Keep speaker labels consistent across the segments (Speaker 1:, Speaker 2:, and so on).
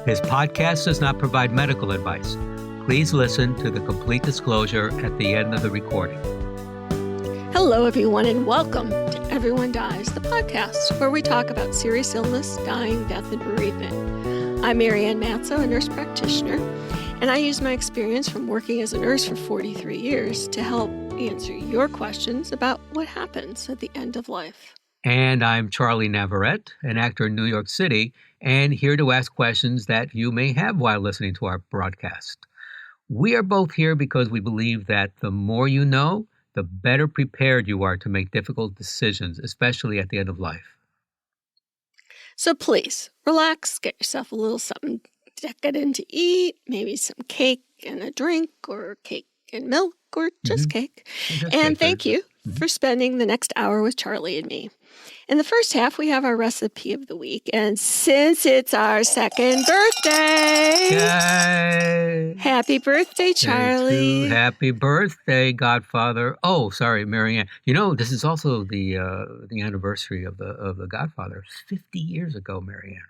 Speaker 1: His podcast does not provide medical advice. Please listen to the complete disclosure at the end of the recording.
Speaker 2: Hello, everyone, and welcome to Everyone Dies, the podcast where we talk about serious illness, dying, death, and bereavement. I'm Marianne Matzo, a nurse practitioner, and I use my experience from working as a nurse for 43 years to help answer your questions about what happens at the end of life.
Speaker 1: And I'm Charlie Navarrete, an actor in New York City, and here to ask questions that you may have while listening to our broadcast. We are both here because we believe that the more you know, the better prepared you are to make difficult decisions, especially at the end of life.
Speaker 2: So please, relax, get yourself a little something decadent to eat, maybe some cake and a drink, or cake and milk, or just cake. And thank you for spending the next hour with Charlie and me. In the first half, we have our recipe of the week. And since it's our second birthday,
Speaker 1: Yay!
Speaker 2: Happy birthday, Charlie.
Speaker 1: Happy birthday, Godfather. Oh, sorry, Marianne. You know, this is also the anniversary of the Godfather. 50 years ago, Marianne.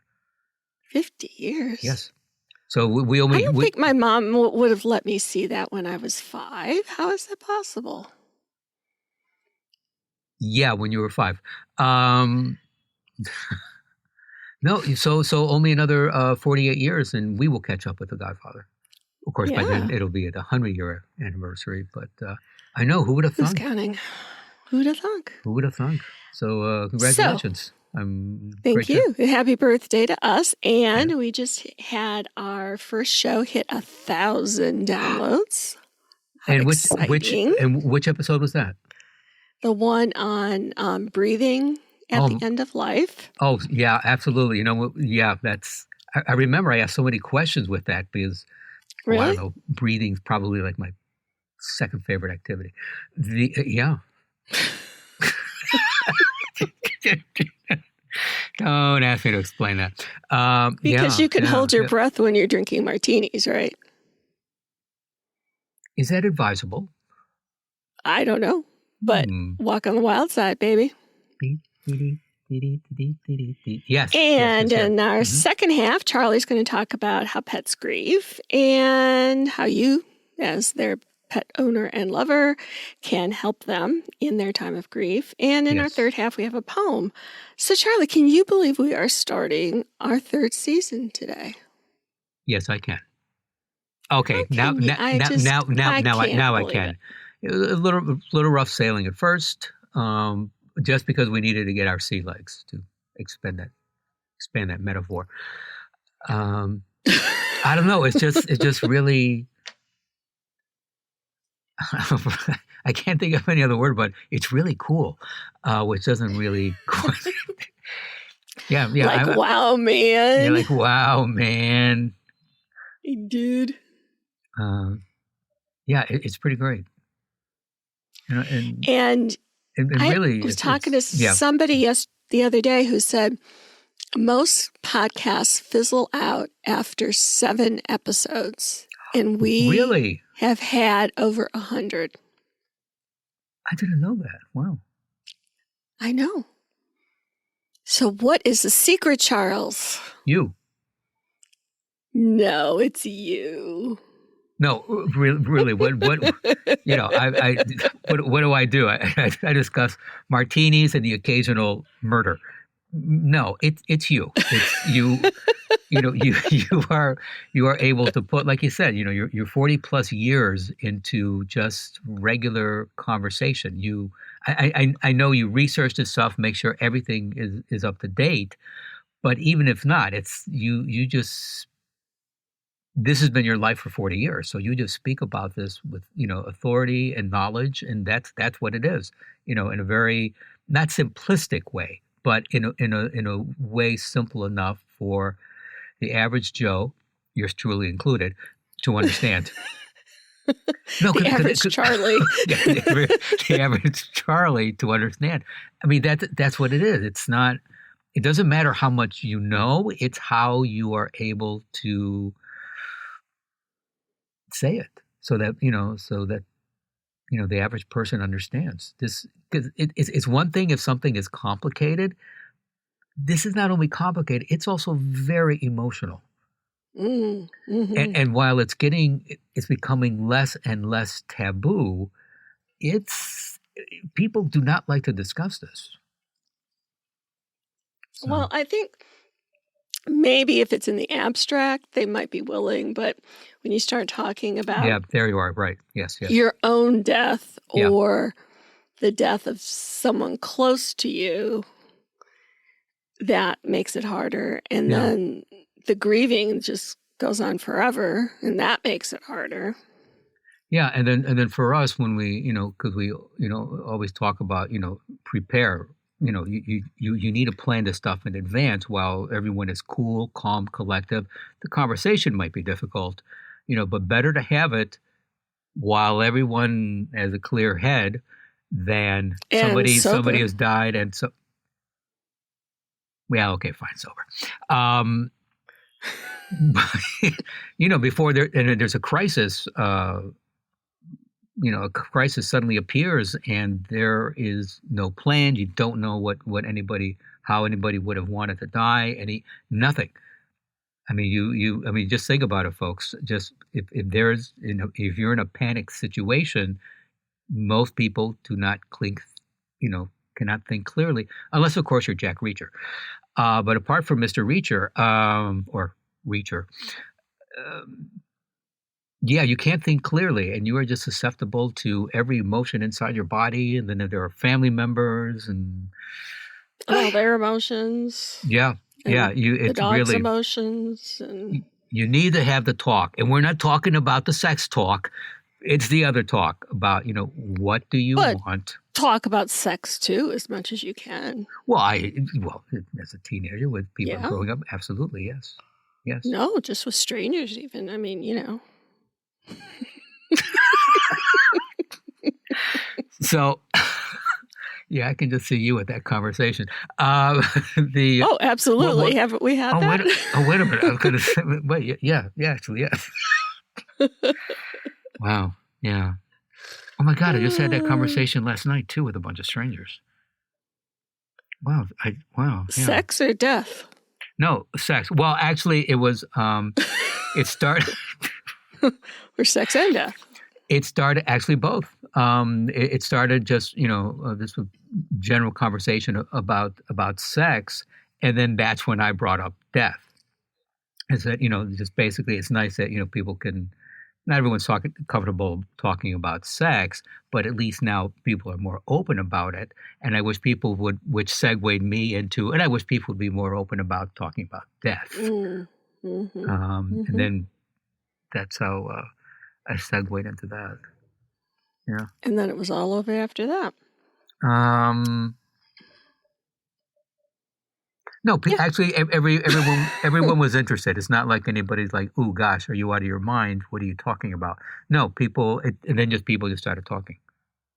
Speaker 2: 50 years?
Speaker 1: Yes. So we only...
Speaker 2: I don't think my mom would have let me see that when I was 5. How is that possible?
Speaker 1: Yeah, when you were 5. No, so only another 48 years, and we will catch up with The Godfather. Of course, by then it'll be at the 100-year anniversary. But I know, who would have thunk?
Speaker 2: Who's counting? Who would have thunk?
Speaker 1: Who would have thunk? So congratulations.
Speaker 2: Thank you. Happy birthday to us. And we just had our first show hit 1,000 downloads.
Speaker 1: And which episode was that?
Speaker 2: The one on breathing at the end of life.
Speaker 1: Oh, yeah, absolutely. You know, yeah, I remember I asked so many questions with that because,
Speaker 2: really?
Speaker 1: I don't know, breathing's probably like my second favorite activity. Don't ask me to explain that.
Speaker 2: Because you can hold your breath when you're drinking martinis, right?
Speaker 1: Is that advisable?
Speaker 2: I don't know. But walk on the wild side, baby.
Speaker 1: Yes.
Speaker 2: And in our second half, Charlie's going to talk about how pets grieve and how you, as their pet owner and lover, can help them in their time of grief. And in our third half, we have a poem. So, Charlie, can you believe we are starting our third season today?
Speaker 1: Yes, I can. Okay, now I can. It was a little rough sailing at first, just because we needed to get our sea legs to expand that metaphor. I don't know. It's just really. I can't think of any other word, but it's really cool, which doesn't really. Yeah.
Speaker 2: Wow, man.
Speaker 1: You're like, wow, man.
Speaker 2: Hey, dude.
Speaker 1: Yeah, it's pretty great. You know,
Speaker 2: and
Speaker 1: really,
Speaker 2: I was talking to somebody the other day who said most podcasts fizzle out after 7 episodes, and we
Speaker 1: really
Speaker 2: have had over 100.
Speaker 1: I didn't know that. Wow.
Speaker 2: I know. So what is the secret, Charles?
Speaker 1: You.
Speaker 2: No, it's you.
Speaker 1: No, really. What you know? What do I do? I discuss martinis and the occasional murder. No, it's you. It's you. You know, you are able to put, like you said, you know, you're 40 plus years into just regular conversation. I know you research this stuff, make sure everything is up to date, but even if not, it's you just. This has been your life for 40 years. So you just speak about this with, you know, authority and knowledge. And that's what it is, you know, in a very, not simplistic way, but in a way simple enough for the average Joe, yours truly included, to understand.
Speaker 2: No, the average Charlie.
Speaker 1: The average Charlie to understand. I mean, that's what it is. It doesn't matter how much you know. It's how you are able to say it so that the average person understands this. Because it's one thing if something is complicated. This is not only complicated; it's also very emotional. And while it's becoming less and less taboo, people do not like to discuss this. So.
Speaker 2: Well, I think maybe if it's in the abstract, they might be willing, but when you start talking about
Speaker 1: there you are, right? Yes.
Speaker 2: Your own death or the death of someone close to you, that makes it harder. And then the grieving just goes on forever, and that makes it harder.
Speaker 1: Yeah, and then for us, when we, because we, always talk about, prepare. You need to plan this stuff in advance while everyone is cool, calm, collective. The conversation might be difficult, but better to have it while everyone has a clear head than somebody has died and so. Yeah, okay, fine, sober. Before there's a crisis. A crisis suddenly appears and there is no plan. You don't know how anybody would have wanted to die. Nothing. I mean, just think about it, folks. Just if you're in a panic situation, most people cannot think clearly, unless of course you're Jack Reacher. But apart from Mr. Reacher, or Reacher, you can't think clearly, and you are just susceptible to every emotion inside your body. And then there are family members and
Speaker 2: all their emotions.
Speaker 1: Yeah.
Speaker 2: The dog's emotions. And
Speaker 1: you need to have the talk. And we're not talking about the sex talk. It's the other talk about, what do you want?
Speaker 2: Talk about sex too, as much as you can.
Speaker 1: Well, as a teenager with people growing up, absolutely, yes. Yes.
Speaker 2: No, just with strangers even. I mean,
Speaker 1: So, I can just see you at that conversation.
Speaker 2: Absolutely. Haven't we had that?
Speaker 1: Wait a minute. I was going to say, wait, actually, yes. Wow, yeah. Oh my God, I just had that conversation last night too with a bunch of strangers. Wow, yeah.
Speaker 2: Sex or death?
Speaker 1: No, sex. Well, actually, it was. It started.
Speaker 2: Or sex and death.
Speaker 1: It started actually both. It started just this general conversation about sex, and then that's when I brought up death. Is that just basically it's nice that people can. Not everyone's comfortable talking about sex, but at least now people are more open about it. And I wish people which segued me into, and I wish people would be more open about talking about death. And then that's how I segued into that. Yeah.
Speaker 2: And then it was all over after that.
Speaker 1: No, actually, everyone was interested. It's not like anybody's like, "Oh gosh, are you out of your mind? What are you talking about?" No, people, and then people just started talking,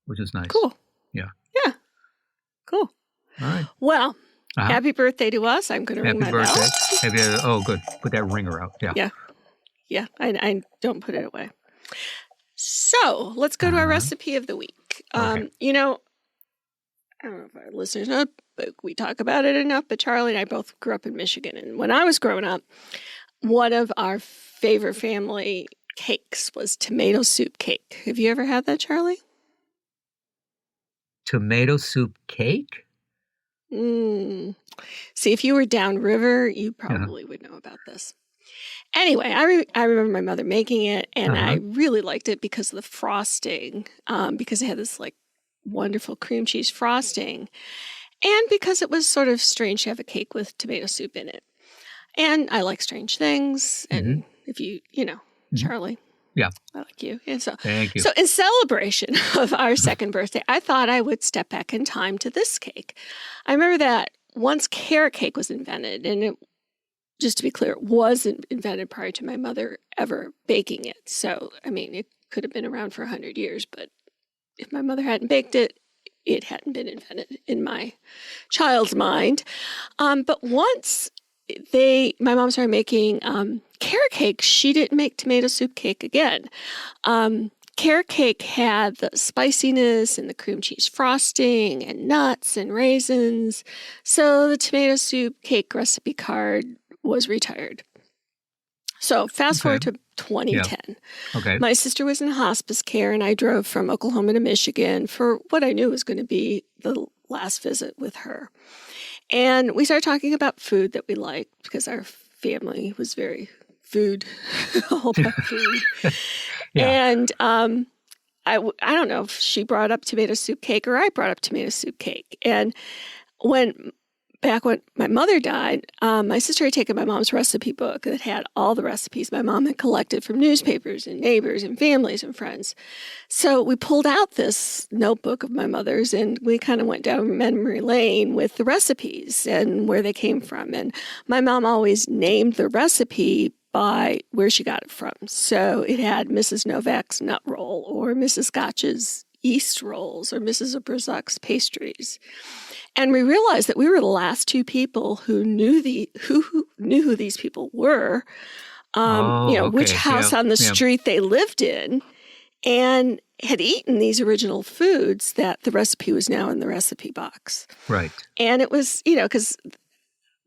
Speaker 1: which is nice.
Speaker 2: Cool.
Speaker 1: Yeah.
Speaker 2: Yeah. Cool.
Speaker 1: All right.
Speaker 2: Well, happy birthday to us. I'm going to ring my bell.
Speaker 1: Oh, good. Put that ringer out. Yeah.
Speaker 2: Yeah. Yeah. I don't put it away. So let's go to our recipe of the week.
Speaker 1: Okay.
Speaker 2: I don't know if our listeners know, but we talk about it enough. But Charlie and I both grew up in Michigan. And when I was growing up, one of our favorite family cakes was tomato soup cake. Have you ever had that, Charlie?
Speaker 1: Tomato soup cake?
Speaker 2: See, if you were downriver, you probably would know about this. Anyway, I remember my mother making it, and I really liked it because of the frosting, because it had this wonderful cream cheese frosting, and because it was sort of strange to have a cake with tomato soup in it. And I like strange things, and if Charlie,
Speaker 1: I
Speaker 2: like you. And so,
Speaker 1: thank you.
Speaker 2: So in celebration of our second birthday, I thought I would step back in time to this cake. I remember that once carrot cake was invented, and it, just to be clear, it wasn't invented prior to my mother ever baking it. So, I mean, it could have been around for 100 years, but if my mother hadn't baked it, it hadn't been invented in my child's mind. But once my mom started making carrot cake, she didn't make tomato soup cake again. Carrot cake had the spiciness and the cream cheese frosting and nuts and raisins. So the tomato soup cake recipe card was retired. So fast forward
Speaker 1: Okay.
Speaker 2: to 2010.
Speaker 1: Yeah. Okay.
Speaker 2: My sister was in hospice care, and I drove from Oklahoma to Michigan for what I knew was going to be the last visit with her. And we started talking about food that we liked because our family was very all about food.
Speaker 1: Yeah.
Speaker 2: And I don't know if she brought up tomato soup cake or I brought up tomato soup cake. And back when my mother died, my sister had taken my mom's recipe book that had all the recipes my mom had collected from newspapers and neighbors and families and friends. So we pulled out this notebook of my mother's and we kind of went down memory lane with the recipes and where they came from. And my mom always named the recipe by where she got it from. So it had Mrs. Novak's nut roll or Mrs. Scotch's yeast rolls or Mrs. Abrzak's pastries. And we realized that we were the last two people who knew who knew who these people were, which house on the street they lived in, and had eaten these original foods that the recipe was now in the recipe box.
Speaker 1: Right.
Speaker 2: And it was, because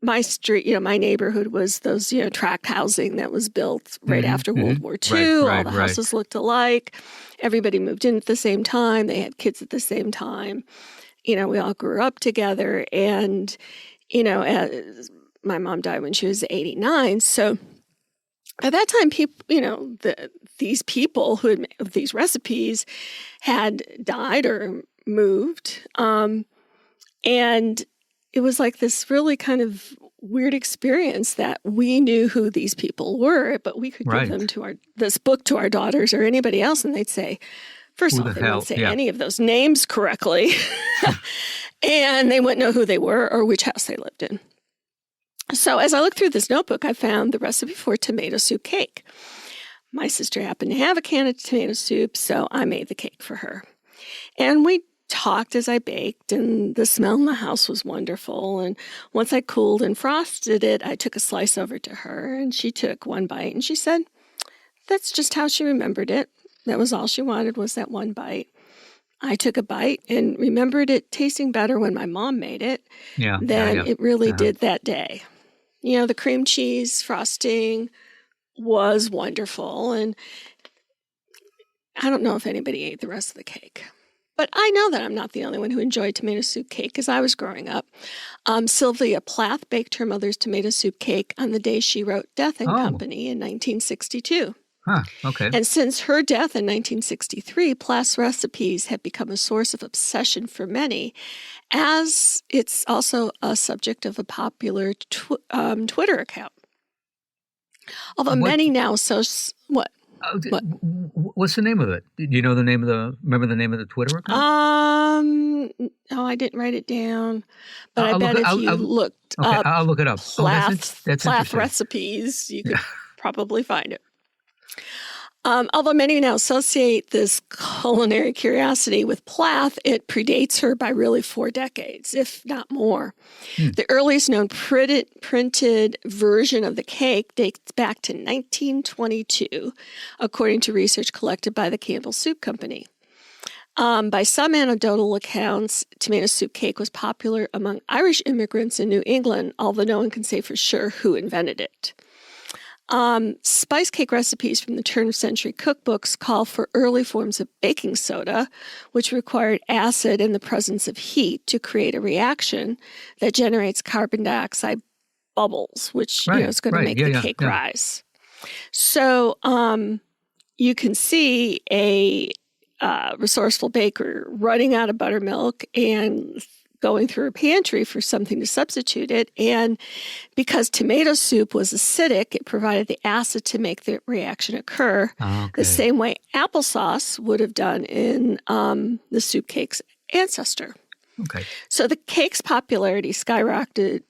Speaker 2: my street, my neighborhood was those, tract housing that was built right after World War II. All the houses looked alike. Everybody moved in at the same time. They had kids at the same time. We all grew up together. And, my mom died when she was 89. So at that time, people, these people who had made these recipes had died or moved. And it was like this really kind of weird experience that we knew who these people were, but we could give them this book to our daughters or anybody else, and they'd say, first of all, they wouldn't say any of those names correctly, and they wouldn't know who they were or which house they lived in. So as I looked through this notebook, I found the recipe for tomato soup cake. My sister happened to have a can of tomato soup, so I made the cake for her. And we talked as I baked, and the smell in the house was wonderful. And once I cooled and frosted it, I took a slice over to her, and she took one bite, and she said that's just how she remembered it. That was all she wanted, was that one bite. I took a bite and remembered it tasting better when my mom made it than it really did that day. The cream cheese frosting was wonderful, and I don't know if anybody ate the rest of the cake. But I know that I'm not the only one who enjoyed tomato soup cake as I was growing up. Sylvia Plath baked her mother's tomato soup cake on the day she wrote Death and Company in 1962.
Speaker 1: Huh, okay.
Speaker 2: And since her death in 1963, Plath's recipes have become a source of obsession for many, as it's also a subject of a popular Twitter account. Although many now what?
Speaker 1: What's the name of it? Do you know remember the name of the Twitter account?
Speaker 2: No, I didn't write it down, but I bet if you looked up
Speaker 1: I'll look it up.
Speaker 2: Plath recipes, you could probably find it. Although many now associate this culinary curiosity with Plath, it predates her by really 4 decades, if not more. The earliest known printed version of the cake dates back to 1922, according to research collected by the Campbell Soup Company. By some anecdotal accounts, tomato soup cake was popular among Irish immigrants in New England, although no one can say for sure who invented it. Spice cake recipes from the turn-of-century cookbooks call for early forms of baking soda, which required acid in the presence of heat to create a reaction that generates carbon dioxide bubbles, which is going to make the cake rise. So you can see a resourceful baker running out of buttermilk and going through her pantry for something to substitute it. And because tomato soup was acidic, it provided the acid to make the reaction occur the same way applesauce would have done in the soup cake's ancestor.
Speaker 1: Okay.
Speaker 2: So the cake's popularity skyrocketed.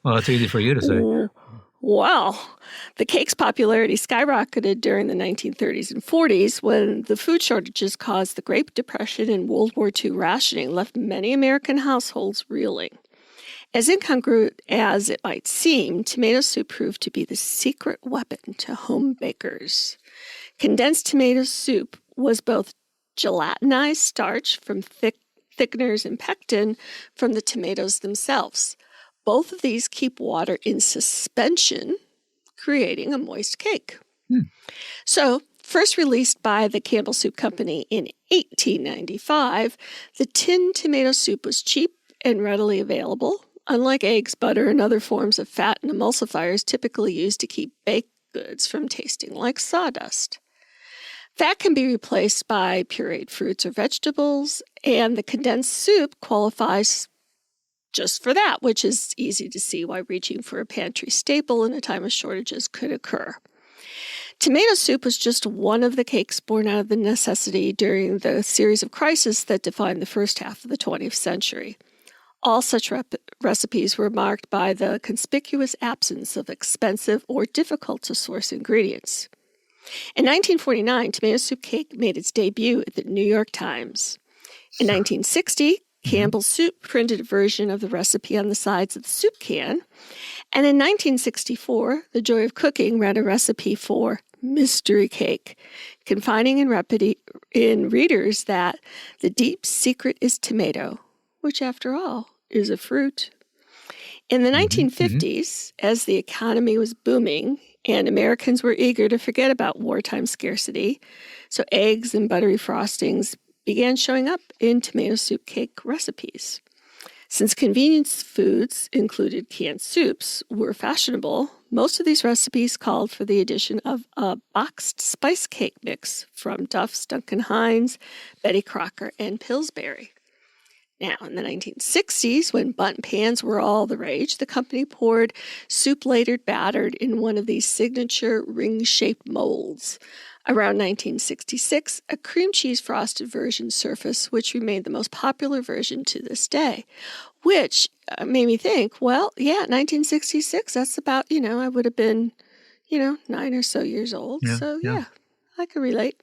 Speaker 1: Well, it's easy for you to say.
Speaker 2: Well, the cake's popularity skyrocketed during the 1930s and 40s when the food shortages caused the Great Depression and World War II rationing left many American households reeling. As incongruent as it might seem, tomato soup proved to be the secret weapon to home bakers. Condensed tomato soup was both gelatinized starch from thickeners and pectin from the tomatoes themselves, Both of these keep water in suspension, creating a moist cake. So, first released by the Campbell Soup Company in 1895, the tinned tomato soup was cheap and readily available, unlike eggs, butter, and other forms of fat and emulsifiers typically used to keep baked goods from tasting like sawdust. Fat can be replaced by pureed fruits or vegetables, and the condensed soup qualifies just for that, which is easy to see why reaching for a pantry staple in a time of shortages could occur. Tomato soup was just one of the cakes born out of the necessity during the series of crises that defined the first half of the 20th century. All such recipes were marked by the conspicuous absence of expensive or difficult-to-source ingredients. In 1949, tomato soup cake made its debut at the New York Times. In 1960, Campbell's Soup printed a version of the recipe on the sides of the soup can. And in 1964, The Joy of Cooking ran a recipe for mystery cake, confiding in readers that the deep secret is tomato, which, after all, is a fruit. In the 1950s, as the economy was booming and Americans were eager to forget about wartime scarcity, so eggs and buttery frostings began showing up in tomato soup cake recipes. Since convenience foods, included canned soups, were fashionable, most of these recipes called for the addition of a boxed spice cake mix from Duff's, Duncan Hines, Betty Crocker, and Pillsbury. Now, in the 1960s, when bundt pans were all the rage, the company poured soup later battered in one of these signature ring-shaped molds. Around 1966, a cream cheese frosted version surfaced, which remained the most popular version to this day, which made me think, well, yeah, 1966, that's about, I would have been, 9 or so years old.
Speaker 1: Yeah,
Speaker 2: so,
Speaker 1: yeah,
Speaker 2: I can relate.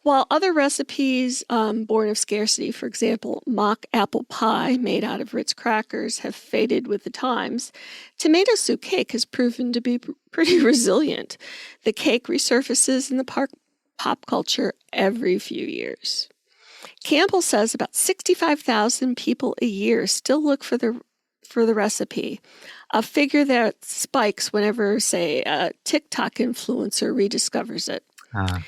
Speaker 2: While other recipes born of scarcity, for example, mock apple pie made out of Ritz crackers, have faded with the times, tomato soup cake has proven to be pretty resilient. The cake resurfaces in the pop culture every few years. Campbell says about 65,000 people a year still look for the recipe, a figure that spikes whenever, say, a TikTok influencer rediscovers it.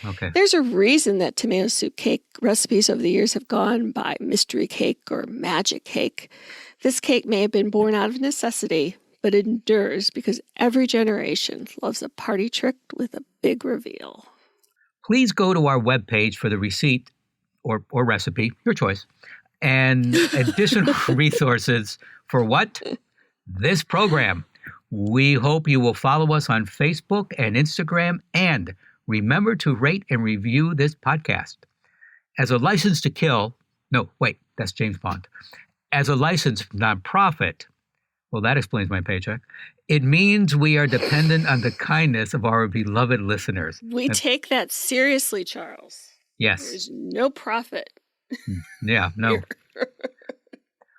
Speaker 1: Okay.
Speaker 2: There's a reason that tomato soup cake recipes over the years have gone by mystery cake or magic cake. This cake may have been born out of necessity, but it endures because every generation loves a party trick with a big reveal.
Speaker 1: Please go to our webpage for the receipt or recipe, your choice, and additional resources for what? This program. We hope you will follow us on Facebook and Instagram, and remember to rate and review this podcast. As a license to kill, no, wait, that's James Bond. As a licensed nonprofit, well, that explains my paycheck. It means we are dependent on the kindness of our beloved listeners.
Speaker 2: We take that seriously, Charles.
Speaker 1: Yes.
Speaker 2: There's no profit.
Speaker 1: Yeah, no.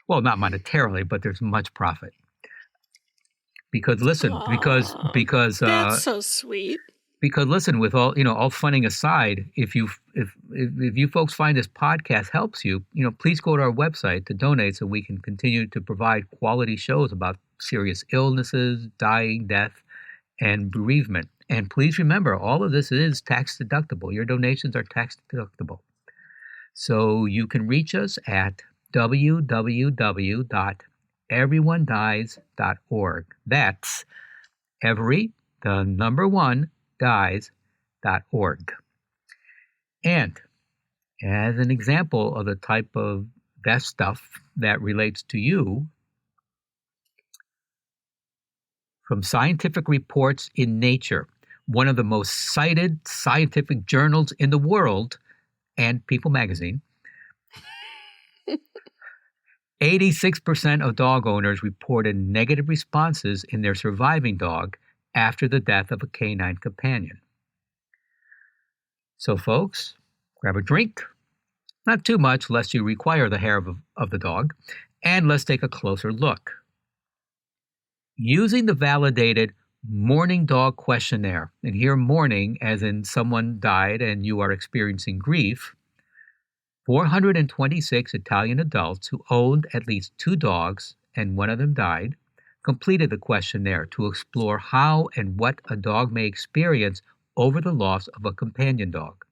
Speaker 1: Well, not monetarily, but there's much profit. Because listen,
Speaker 2: Aww,
Speaker 1: because
Speaker 2: that's so sweet.
Speaker 1: Because listen, with all funning aside, if you folks find this podcast helps you, please go to our website to donate so we can continue to provide quality shows about serious illnesses, dying, death, and bereavement. And please remember, all of this is tax deductible. Your donations are tax deductible. So you can reach us at www.everyonedies.org. That's dies.org. And as an example of the type of death stuff that relates to you, from scientific reports in Nature, one of the most cited scientific journals in the world, and People magazine, 86% of dog owners reported negative responses in their surviving dog after the death of a canine companion. So, folks, grab a drink, not too much lest you require the hair of the dog, and let's take a closer look. Using the validated mourning dog questionnaire, and here mourning as in someone died and you are experiencing grief, 426 Italian adults who owned at least 2 dogs and one of them died completed the questionnaire to explore how and what a dog may experience over the loss of a companion dog.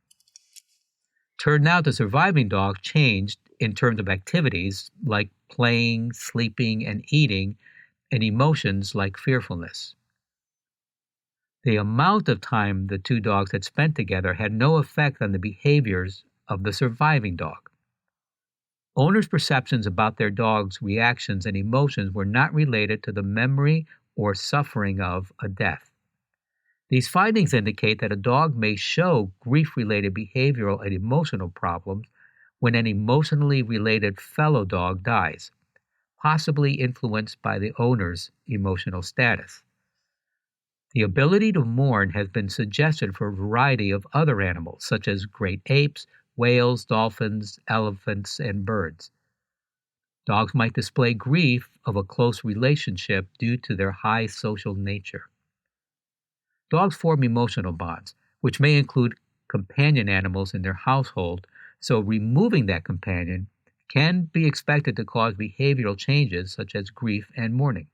Speaker 1: Turned out the surviving dog changed in terms of activities like playing, sleeping, and eating, and emotions like fearfulness. The amount of time the two dogs had spent together had no effect on the behaviors of the surviving dog. Owners' perceptions about their dog's reactions and emotions were not related to the memory or suffering of a death. These findings indicate that a dog may show grief-related behavioral and emotional problems when an emotionally related fellow dog dies, possibly influenced by the owner's emotional status. The ability to mourn has been suggested for a variety of other animals, such as great apes, whales, dolphins, elephants, and birds. Dogs might display grief of a close relationship due to their high social nature. Dogs form emotional bonds, which may include companion animals in their household, so removing that companion can be expected to cause behavioral changes such as grief and mourning.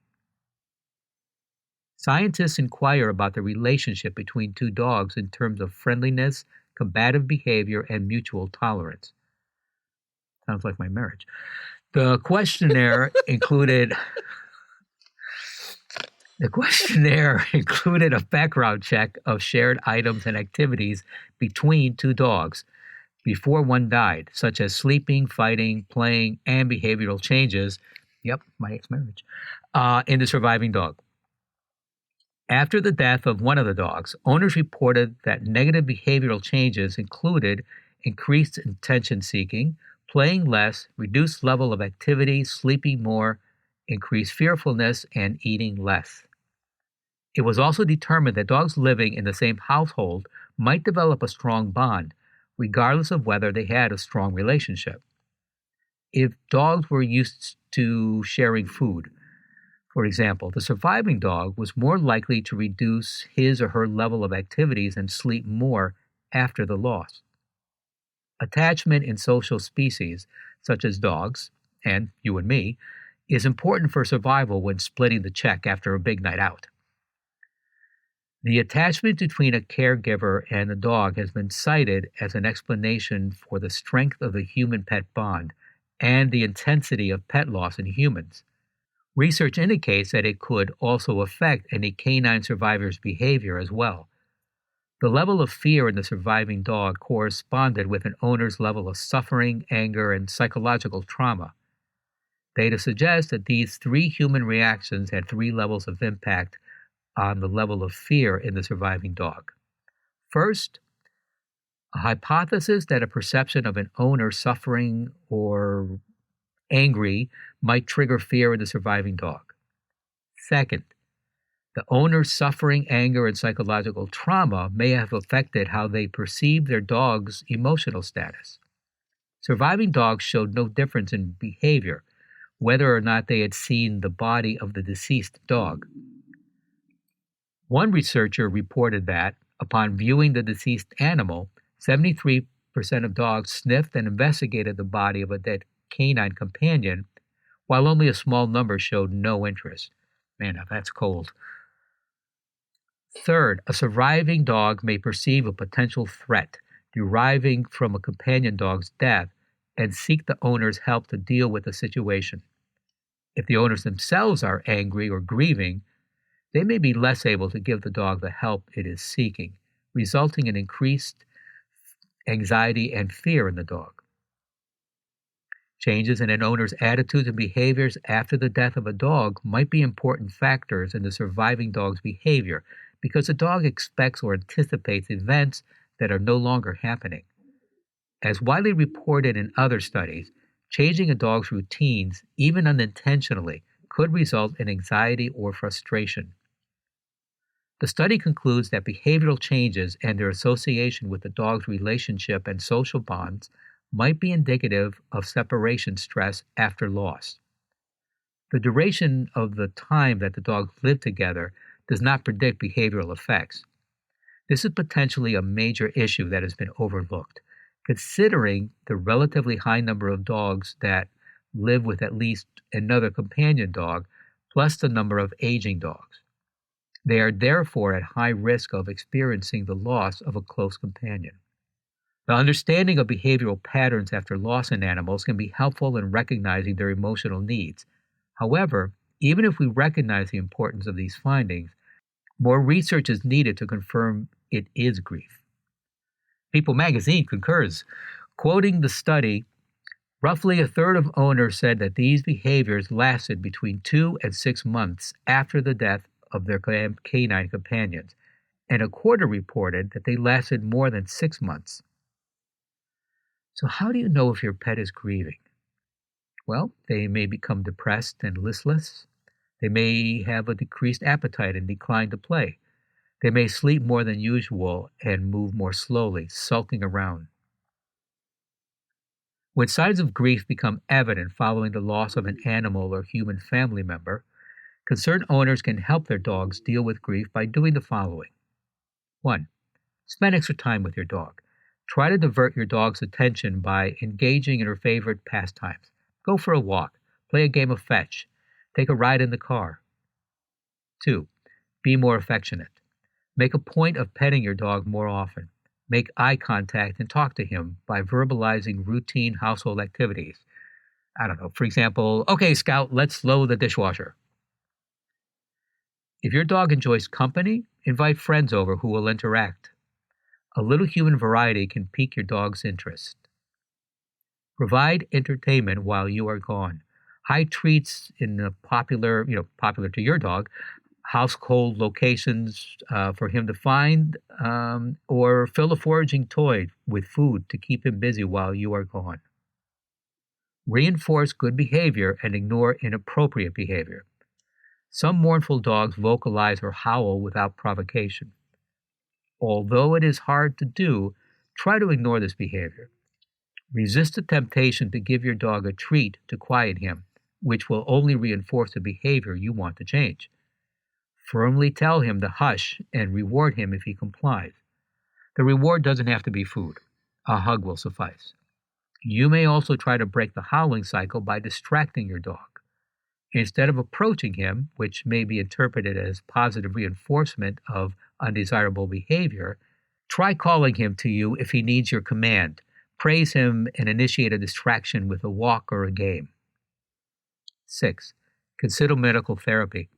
Speaker 1: Scientists inquire about the relationship between two dogs in terms of friendliness, combative behavior, and mutual tolerance. Sounds like my marriage. The questionnaire included a background check of shared items and activities between two dogs before one died, such as sleeping, fighting, playing, and behavioral changes. Yep, my ex-marriage. In the surviving dog. After the death of one of the dogs, owners reported that negative behavioral changes included increased attention seeking, playing less, reduced level of activity, sleeping more, increased fearfulness, and eating less. It was also determined that dogs living in the same household might develop a strong bond, regardless of whether they had a strong relationship. If dogs were used to sharing food, for example, the surviving dog was more likely to reduce his or her level of activities and sleep more after the loss. Attachment in social species, such as dogs, and you and me, is important for survival when splitting the check after a big night out. The attachment between a caregiver and a dog has been cited as an explanation for the strength of the human-pet bond and the intensity of pet loss in humans. Research indicates that it could also affect any canine survivor's behavior as well. The level of fear in the surviving dog corresponded with an owner's level of suffering, anger, and psychological trauma. Data suggests that these three human reactions had three levels of impact on the level of fear in the surviving dog. First, a hypothesis that a perception of an owner suffering or angry might trigger fear in the surviving dog. Second, the owner's suffering, anger, and psychological trauma may have affected how they perceive their dog's emotional status. Surviving dogs showed no difference in behavior, whether or not they had seen the body of the deceased dog. One researcher reported that, upon viewing the deceased animal, 73% of dogs sniffed and investigated the body of a dead canine companion, while only a small number showed no interest. Man, now that's cold. Third, a surviving dog may perceive a potential threat deriving from a companion dog's death and seek the owner's help to deal with the situation. If the owners themselves are angry or grieving, they may be less able to give the dog the help it is seeking, resulting in increased anxiety and fear in the dog. Changes in an owner's attitudes and behaviors after the death of a dog might be important factors in the surviving dog's behavior because the dog expects or anticipates events that are no longer happening. As widely reported in other studies, changing a dog's routines, even unintentionally, could result in anxiety or frustration. The study concludes that behavioral changes and their association with the dog's relationship and social bonds might be indicative of separation stress after loss. The duration of the time that the dogs live together does not predict behavioral effects. This is potentially a major issue that has been overlooked, considering the relatively high number of dogs that live with at least another companion dog plus the number of aging dogs. They are therefore at high risk of experiencing the loss of a close companion. The understanding of behavioral patterns after loss in animals can be helpful in recognizing their emotional needs. However, even if we recognize the importance of these findings, more research is needed to confirm it is grief. People magazine concurs. Quoting the study, roughly a third of owners said that these behaviors lasted between 2 and 6 months after the death of their canine companions, and a quarter reported that they lasted more than 6 months. So how do you know if your pet is grieving? Well, they may become depressed and listless. They may have a decreased appetite and decline to play. They may sleep more than usual and move more slowly, sulking around. When signs of grief become evident following the loss of an animal or human family member, concerned owners can help their dogs deal with grief by doing the following. 1. Spend extra time with your dog. Try to divert your dog's attention by engaging in her favorite pastimes. Go for a walk, play a game of fetch, take a ride in the car. 2. Be more affectionate. Make a point of petting your dog more often. Make eye contact and talk to him by verbalizing routine household activities. I don't know, for example, okay, Scout, let's load the dishwasher. If your dog enjoys company, invite friends over who will interact. A little human variety can pique your dog's interest. Provide entertainment while you are gone. Hide treats in the popular to your dog, household locations for him to find, or fill a foraging toy with food to keep him busy while you are gone. Reinforce good behavior and ignore inappropriate behavior. Some mournful dogs vocalize or howl without provocation. Although it is hard to do, try to ignore this behavior. Resist the temptation to give your dog a treat to quiet him, which will only reinforce the behavior you want to change. Firmly tell him to hush and reward him if he complies. The reward doesn't have to be food. A hug will suffice. You may also try to break the howling cycle by distracting your dog. Instead of approaching him, which may be interpreted as positive reinforcement of undesirable behavior, try calling him to you if he needs your command. Praise him and initiate a distraction with a walk or a game. 6. Consider medical therapy.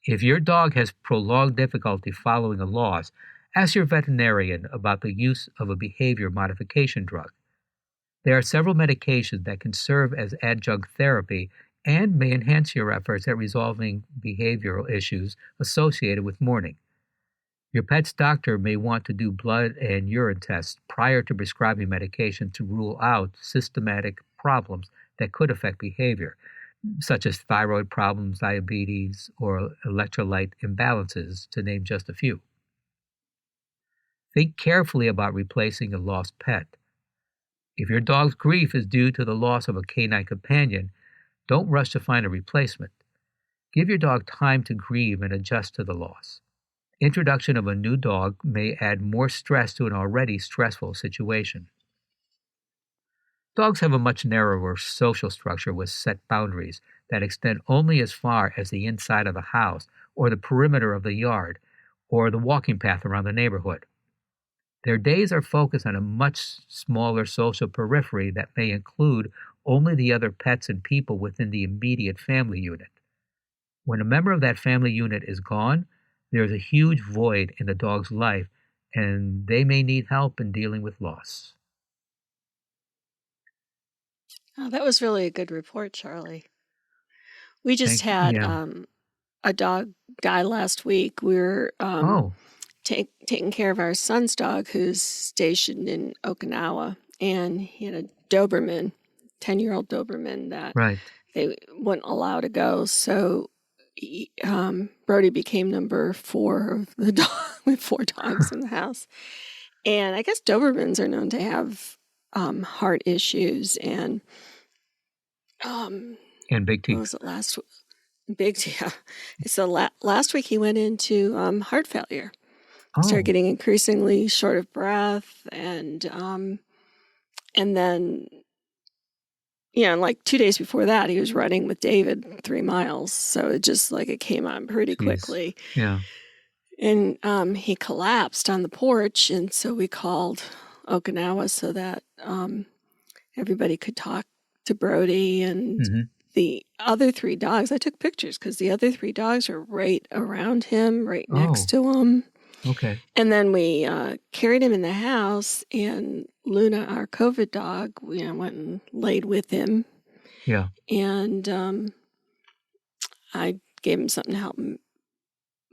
Speaker 1: If your dog has prolonged difficulty following a loss, ask your veterinarian about the use of a behavior modification drug. There are several medications that can serve as adjunct therapy and may enhance your efforts at resolving behavioral issues associated with mourning. Your pet's doctor may want to do blood and urine tests prior to prescribing medication to rule out systematic problems that could affect behavior, such as thyroid problems, diabetes, or electrolyte imbalances, to name just a few. Think carefully about replacing a lost pet. If your dog's grief is due to the loss of a canine companion, don't rush to find a replacement. Give your dog time to grieve and adjust to the loss. Introduction of a new dog may add more stress to an already stressful situation. Dogs have a much narrower social structure with set boundaries that extend only as far as the inside of the house or the perimeter of the yard or the walking path around the neighborhood. Their days are focused on a much smaller social periphery that may include only the other pets and people within the immediate family unit. When a member of that family unit is gone, there is a huge void in the dog's life, and they may need help in dealing with loss.
Speaker 2: Oh, that was really a good report, Charlie. We just
Speaker 1: Thank you.
Speaker 2: had a dog die last week. We were taking care of our son's dog who's stationed in Okinawa, and he had a Doberman, 10-year-old Doberman that they wouldn't allow to go. So Brody became number 4 of the dog with 4 dogs in the house. And I guess Dobermans are known to have heart issues and
Speaker 1: big teeth.
Speaker 2: What was it last week? Big teeth. Yeah. So last week he went into heart failure. Started getting increasingly short of breath, and then like 2 days before that, he was running with David 3 miles. So it came on pretty quickly.
Speaker 1: Yeah.
Speaker 2: And he collapsed on the porch. And so we called Okinawa so that everybody could talk to Brody and the other 3 dogs. I took pictures because the other 3 dogs are right around him, right next to him.
Speaker 1: Okay.
Speaker 2: And then we carried him in the house, and Luna, our COVID dog, went and laid with him.
Speaker 1: Yeah.
Speaker 2: And I gave him something to help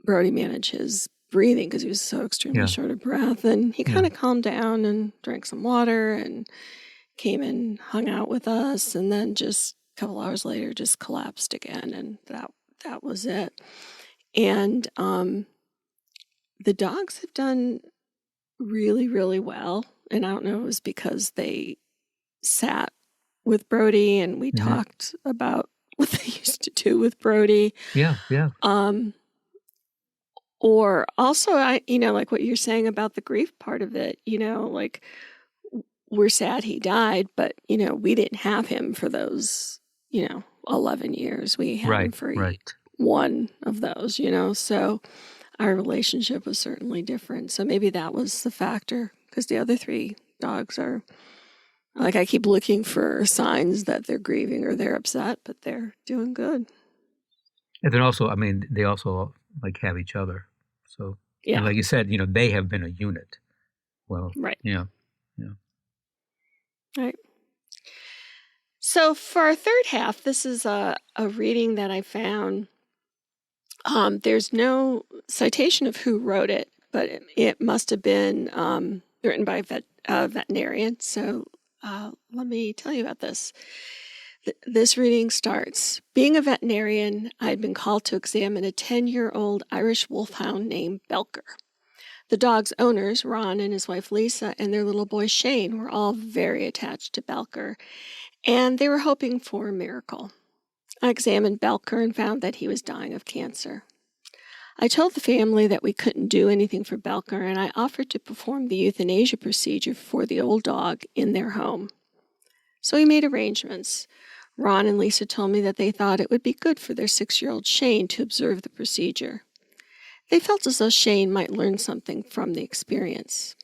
Speaker 2: Brody manage his breathing because he was so extremely short of breath. And he kind of calmed down and drank some water and came and hung out with us. And then just a couple hours later, just collapsed again. And that was it. And the dogs have done really, really well. And I don't know if it was because they sat with Brody and we talked about what they used to do with Brody.
Speaker 1: Yeah, yeah.
Speaker 2: Or also, like what you're saying about the grief part of it, like we're sad he died, but, we didn't have him for those, 11 years. We had him for one of those, so our relationship was certainly different. So maybe that was the factor, because the other 3 dogs are, like, I keep looking for signs that they're grieving or they're upset, but they're doing good.
Speaker 1: And then also, they also like have each other. So, and like you said, they have been a unit. Well,
Speaker 2: right.
Speaker 1: Yeah.
Speaker 2: Right. So for our third half, this is a reading that I found. There's no citation of who wrote it, but it must have been written by a veterinarian. So let me tell you about this. This reading starts, being a veterinarian, I had been called to examine a 10-year-old Irish wolfhound named Belker. The dog's owners, Ron and his wife Lisa, and their little boy Shane, were all very attached to Belker, and they were hoping for a miracle. I examined Belker and found that he was dying of cancer. I told the family that we couldn't do anything for Belker, and I offered to perform the euthanasia procedure for the old dog in their home. So we made arrangements. Ron and Lisa told me that they thought it would be good for their 6-year-old Shane to observe the procedure. They felt as though Shane might learn something from the experience.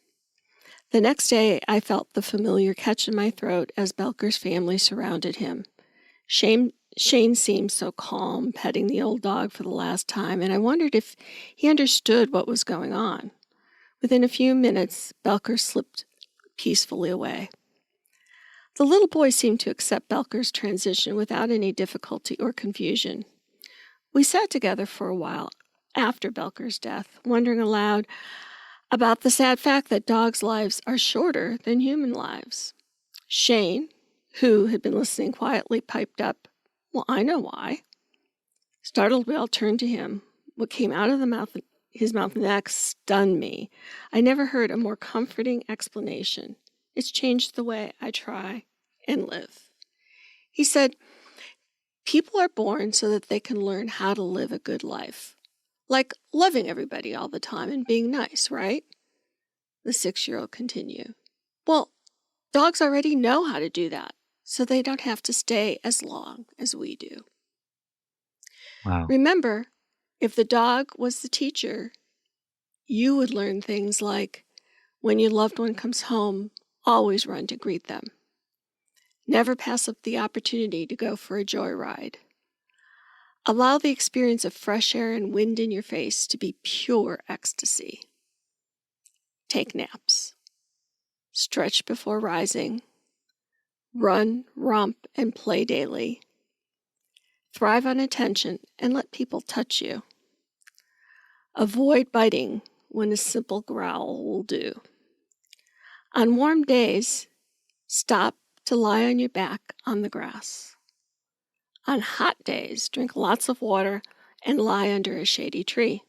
Speaker 2: The next day, I felt the familiar catch in my throat as Belker's family surrounded him. Shane seemed so calm, petting the old dog for the last time, and I wondered if he understood what was going on. Within a few minutes, Belker slipped peacefully away. The little boy seemed to accept Belker's transition without any difficulty or confusion. We sat together for a while after Belker's death, wondering aloud about the sad fact that dogs' lives are shorter than human lives. Shane, who had been listening quietly, piped up, "Well, I know why." Startled, we all turned to him. What came out of his mouth next stunned me. I never heard a more comforting explanation. It's changed the way I try and live. He said, people are born so that they can learn how to live a good life. Like loving everybody all the time and being nice, right? The 6-year-old continued. Well, dogs already know how to do that, so they don't have to stay as long as we do.
Speaker 1: Wow.
Speaker 2: Remember, if the dog was the teacher, you would learn things like, when your loved one comes home, always run to greet them. Never pass up the opportunity to go for a joyride. Allow the experience of fresh air and wind in your face to be pure ecstasy. Take naps. Stretch before rising. Run, romp, and play daily. Thrive on attention and let people touch you. Avoid biting when a simple growl will do. On warm days, stop to lie on your back on the grass. On hot days, drink lots of water and lie under a shady tree.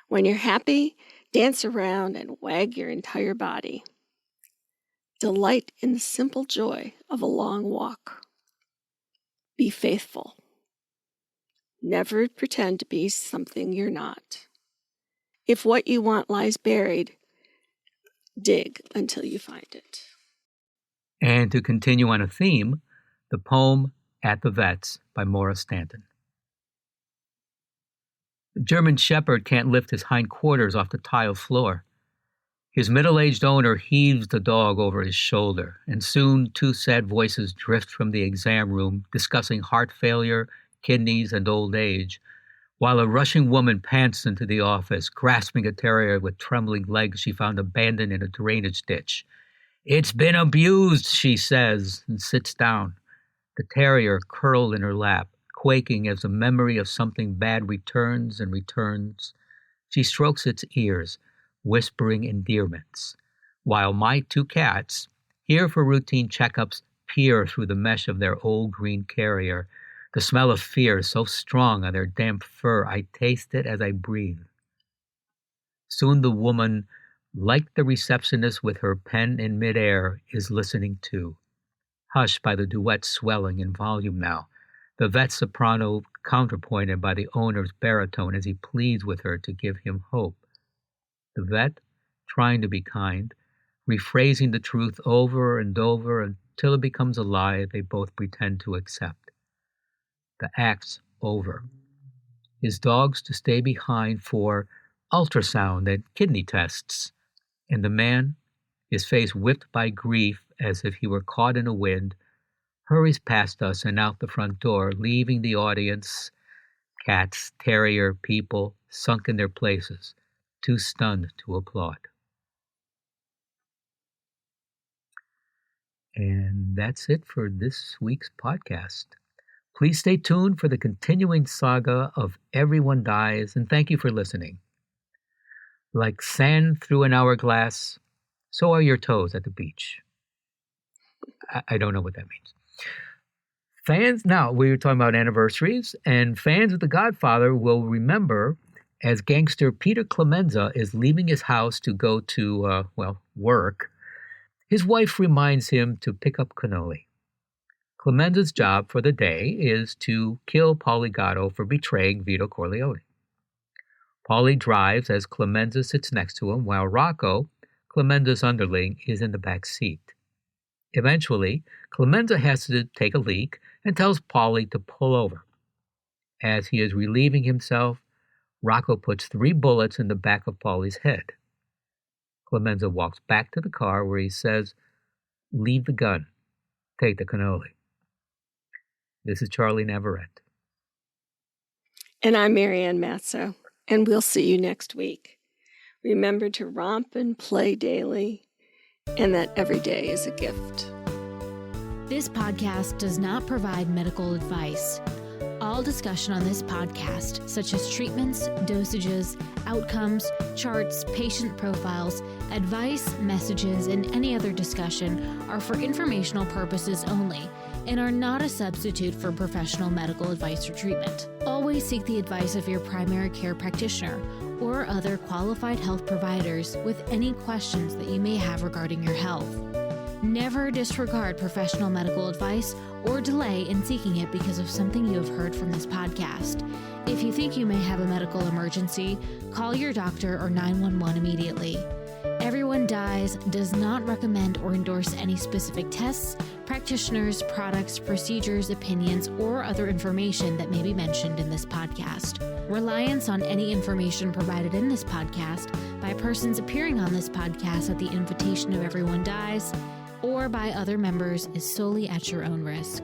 Speaker 2: When you're happy, dance around and wag your entire body. Delight in the simple joy of a long walk. Be faithful. Never pretend to be something you're not. If what you want lies buried, dig until you find it.
Speaker 1: And to continue on a theme, The poem At the Vets by Maura Stanton. The German Shepherd can't lift his hindquarters off the tile floor. His middle-aged owner heaves the dog over his shoulder, and soon two sad voices drift from the exam room discussing heart failure, kidneys, and old age, while a rushing woman pants into the office, grasping a terrier with trembling legs she found abandoned in a drainage ditch. "It's been abused," she says, and sits down, the terrier curled in her lap, quaking as the memory of something bad returns and returns. She strokes its ears, whispering endearments, while my two cats, here for routine checkups, peer through the mesh of their old green carrier, the smell of fear so strong on their damp fur I taste it as I breathe. Soon the woman, like the receptionist with her pen in midair, is listening too, hushed by the duet swelling in volume now, the vet soprano counterpointed by the owner's baritone as he pleads with her to give him hope. The vet, trying to be kind, rephrasing the truth over and over until it becomes a lie they both pretend to accept. The act's over. His dog's to stay behind for ultrasound and kidney tests, and the man, his face whipped by grief as if he were caught in a wind, hurries past us and out the front door, leaving the audience, cats, terrier, people, sunk in their places, too stunned to applaud. And that's it for this week's podcast. Please stay tuned for the continuing saga of Everyone Dies, and thank you for listening. Like sand through an hourglass, so are your toes at the beach. I don't know what that means. Fans, now we were talking about anniversaries, and fans of The Godfather will remember as gangster Peter Clemenza is leaving his house to go to, work. His wife reminds him to pick up cannoli. Clemenza's job for the day is to kill Paulie Gatto for betraying Vito Corleone. Paulie drives as Clemenza sits next to him, while Rocco, Clemenza's underling, is in the back seat. Eventually, Clemenza has to take a leak and tells Paulie to pull over. As he is relieving himself, Rocco puts 3 bullets in the back of Paulie's head. Clemenza walks back to the car where he says, "Leave the gun. Take the cannoli." This is Charlie Navarrete.
Speaker 2: And I'm Marianne Matzo, and we'll see you next week. Remember to romp and play daily, and that every day is a gift.
Speaker 3: This podcast does not provide medical advice. All discussion on this podcast, such as treatments, dosages, outcomes, charts, patient profiles, advice, messages, and any other discussion are for informational purposes only and are not a substitute for professional medical advice or treatment. Always seek the advice of your primary care practitioner or other qualified health providers with any questions that you may have regarding your health. Never disregard professional medical advice or delay in seeking it because of something you have heard from this podcast. If you think you may have a medical emergency, call your doctor or 911 immediately. Everyone Dies does not recommend or endorse any specific tests, practitioners, products, procedures, opinions, or other information that may be mentioned in this podcast. Reliance on any information provided in this podcast by persons appearing on this podcast at the invitation of Everyone Dies or by other members is solely at your own risk.